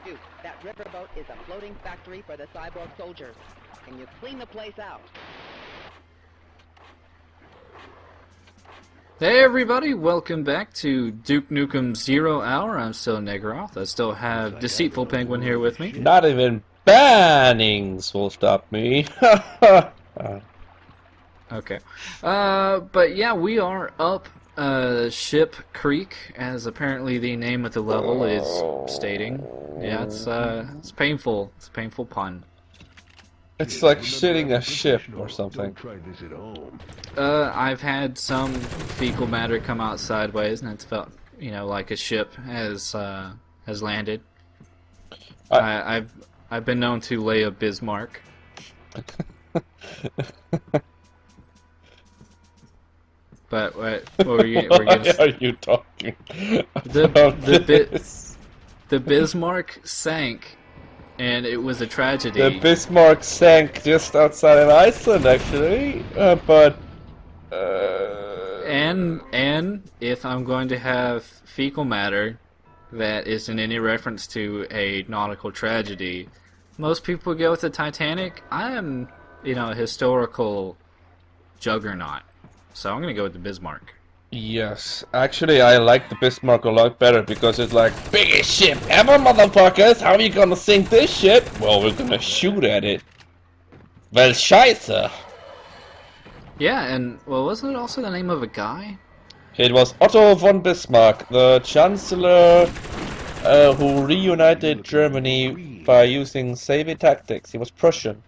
Shoot, that riverboat is a floating factory for the Cyborg soldiers. Can you clean the place out? Hey everybody, welcome back to Duke Nukem 0 Hour. I'm still Negroth. I still have Deceitful Penguin here with me. Not even bannings will stop me. Okay. But yeah, we are up Ship Creek, as apparently the name of the level is stating. Yeah, it's painful. It's a painful pun. It's like shitting a ship or something. I've had some fecal matter come out sideways, and it's felt, like a ship has landed. I've been known to lay a Bismarck. But what were you? Why are you talking? The Bismarck sank, and it was a tragedy. The Bismarck sank just outside of Iceland, actually. And if I'm going to have fecal matter that isn't any reference to a nautical tragedy, most people go with the Titanic. I am, a historical juggernaut, so I'm gonna go with the Bismarck. Yes, actually, I like the Bismarck a lot better because it's like, biggest ship ever, motherfuckers! How are you gonna sink this ship? Well, we're gonna shoot at it. Well, scheiße. Yeah, and, wasn't it also the name of a guy? It was Otto von Bismarck, the Chancellor who reunited Germany by using savvy tactics. He was Prussian.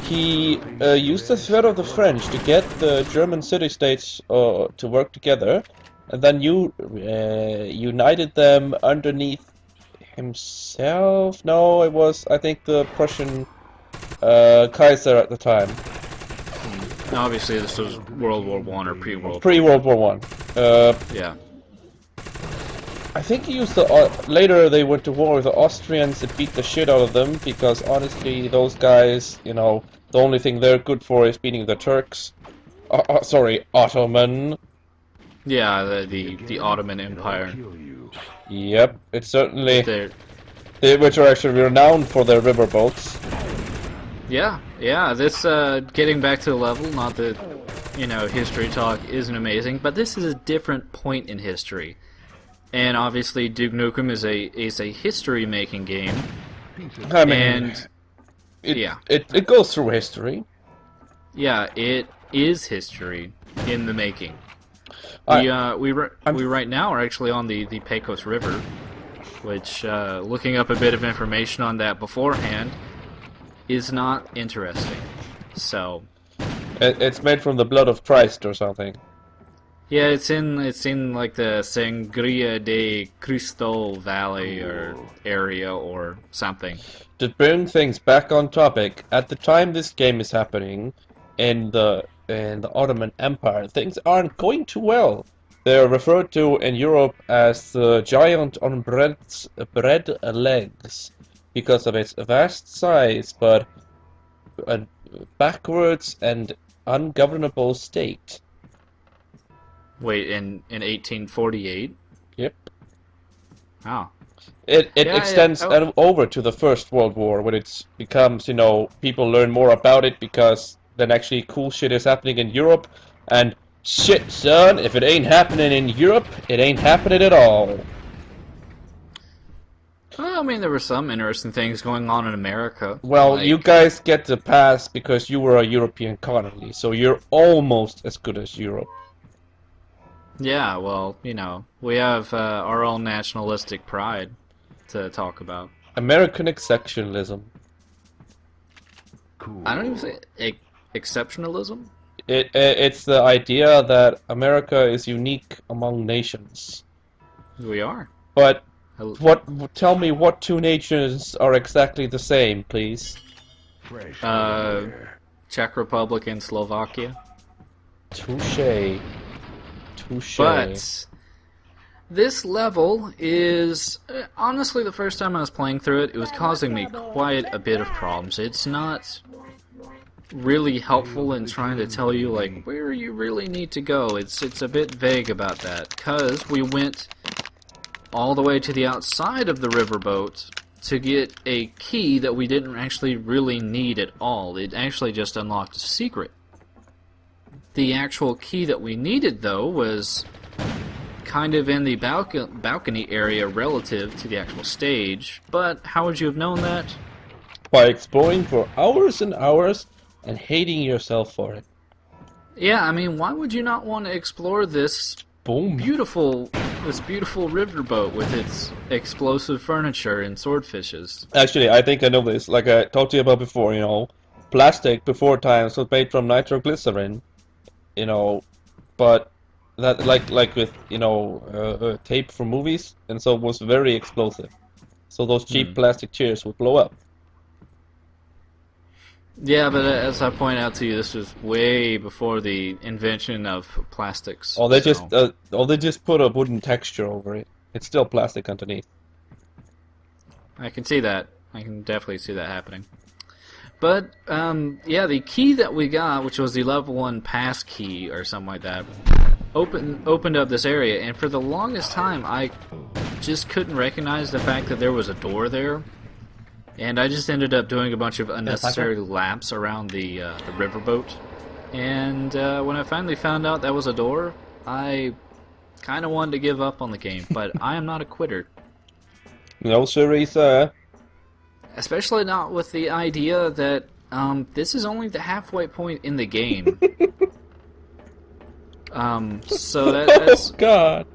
He used the threat of the French to get the German city-states to work together, and then united them underneath himself. No, it was, I think, the Prussian Kaiser at the time. Obviously, this was World War I or pre-World. Pre-World War I. Yeah. I think he used later they went to war with the Austrians and beat the shit out of them because honestly, those guys, the only thing they're good for is beating the Turks. Sorry, Ottoman. Yeah, the Ottoman Empire. Yep, it's certainly which are actually renowned for their riverboats. Yeah. This getting back to the level, not that history talk isn't amazing, but this is a different point in history. And obviously, Duke Nukem is a history-making game. I mean, it goes through history. Yeah, it is history in the making. We right now are actually on the Pecos River, which looking up a bit of information on that beforehand is not interesting. So it's made from the blood of Christ or something. Yeah, it's in like the Sangria de Cristo Valley or area or something. To bring things back on topic, at the time this game is happening in the Ottoman Empire, things aren't going too well. They're referred to in Europe as the giant on bread legs because of its vast size, but a backwards and ungovernable state. Wait, in 1848? Yep. Oh. It extends over to the First World War when it becomes, people learn more about it because then actually cool shit is happening in Europe. And shit, son, if it ain't happening in Europe, it ain't happening at all. Well, I mean, there were some interesting things going on in America. Well, you guys get the pass because you were a European colony, so you're almost as good as Europe. Yeah, well, we have our own nationalistic pride to talk about. American exceptionalism. Cool. I don't even say exceptionalism. It's the idea that America is unique among nations. We are. But tell me what two nations are exactly the same, please? Czech Republic and Slovakia. Touché. But this level is, honestly, the first time I was playing through it, it was causing me quite a bit of problems. It's not really helpful in trying to tell you, where you really need to go. It's a bit vague about that, because we went all the way to the outside of the riverboat to get a key that we didn't actually really need at all. It actually just unlocked a secret. The actual key that we needed, though, was kind of in the balcony area relative to the actual stage. But how would you have known that? By exploring for hours and hours and hating yourself for it. Yeah, I mean, why would you not want to explore this Boom. beautiful riverboat with its explosive furniture and swordfishes? Actually, I think I know this. Like I talked to you about before, plastic before times was made from nitroglycerin, but that like with tape from movies, and so it was very explosive. So those cheap plastic chairs would blow up. Yeah, but as I point out to you, this was way before the invention of plastics. Or they just put a wooden texture over it. It's still plastic underneath. I can see that. I can definitely see that happening. But yeah, the key that we got, which was the level 1 pass key or something like that, opened up this area, and for the longest time I just couldn't recognize the fact that there was a door there. And I just ended up doing a bunch of unnecessary laps around the riverboat. And when I finally found out that was a door, I kind of wanted to give up on the game. But I am not a quitter. No siree, sir. Especially not with the idea that this is only the halfway point in the game. So that's... Oh, God.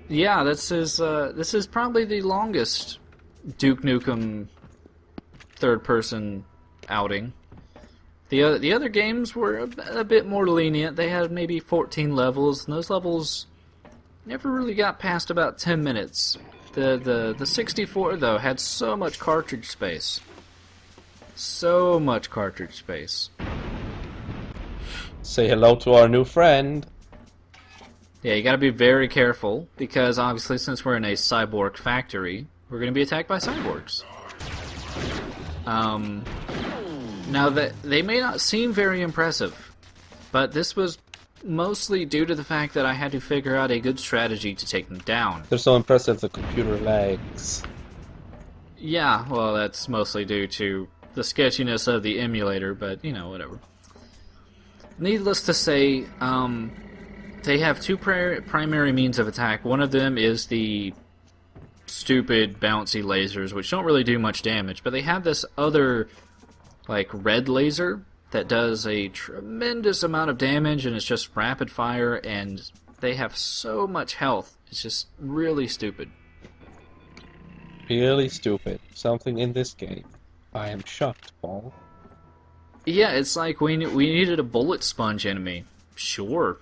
Yeah, this is probably the longest Duke Nukem third-person outing. The other games were a bit more lenient. They had maybe 14 levels, and those levels never really got past about 10 minutes. The 64, though, had so much cartridge space. So much cartridge space. Say hello to our new friend. Yeah, you gotta be very careful, because obviously since we're in a cyborg factory, we're gonna be attacked by cyborgs. Now, they may not seem very impressive, but this was mostly due to the fact that I had to figure out a good strategy to take them down. They're so impressive, the computer lags. Yeah, well, that's mostly due to the sketchiness of the emulator, but, whatever. Needless to say, they have two primary means of attack. One of them is the stupid bouncy lasers, which don't really do much damage, but they have this other red laser that does a tremendous amount of damage, and it's just rapid fire, and they have so much health. It's just really stupid. Really stupid. Something in this game. I am shocked, Paul. Yeah, it's like we needed a bullet sponge enemy. Sure.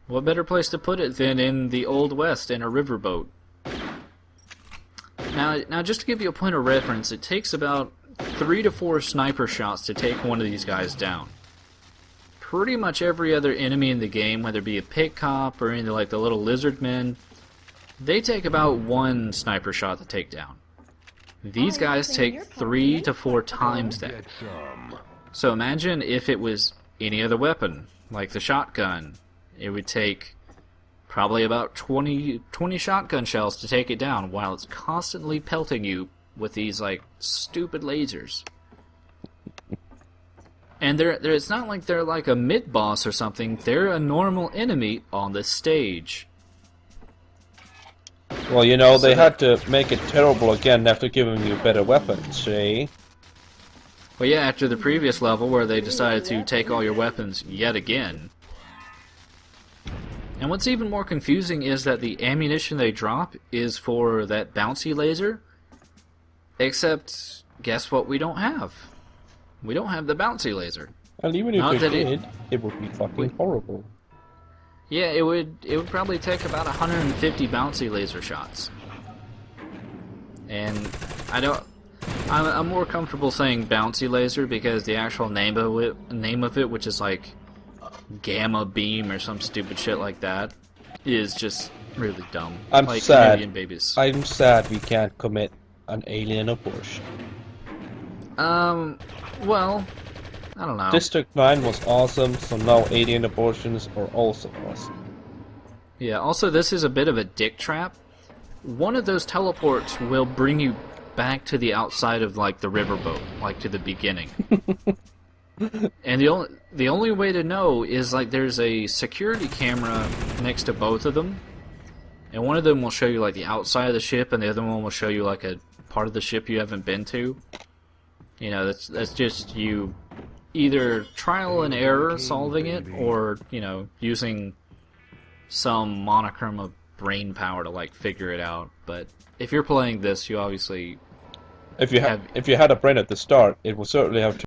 What better place to put it than in the Old West in a riverboat? Now, just to give you a point of reference, it takes about 3 to 4 sniper shots to take one of these guys down. Pretty much every other enemy in the game, whether it be a pit cop or any like the little lizard men, they take about 1 sniper shot to take down. These guys take 3 to 4 times that. So imagine if it was any other weapon, like the shotgun. It would take probably about 20 shotgun shells to take it down, while it's constantly pelting you with these stupid lasers. And it's not like they're like a mid-boss or something. They're a normal enemy on the stage. Well, they had to make it terrible again after giving you better weapons, see? Well, yeah, after the previous level where they decided to take all your weapons yet again. And what's even more confusing is that the ammunition they drop is for that bouncy laser. Except, guess what we don't have? We don't have the bouncy laser. And even if we did, it would be fucking horrible. Yeah, it would probably take about 150 bouncy laser shots. And I'm more comfortable saying bouncy laser because the actual name of it, which is like gamma beam or some stupid shit like that, is just really dumb. I'm like sad. Million babies. I'm sad we can't commit an alien abortion. Well, I don't know. District 9 was awesome, so now alien abortions are also awesome. Yeah, also this is a bit of a dick trap. one of those teleports will bring you back to the outside of like the riverboat, like to the beginning. And the only way to know is like there's a security camera next to both of them, and one of them will show you like the outside of the ship, and the other one will show you like a part of the ship you haven't been to. You know, that's just you either trial and error solving it, or you know, using some monochrome of brain power to like figure it out. But if you're playing this, you obviously if you had a brain at the start, it will certainly have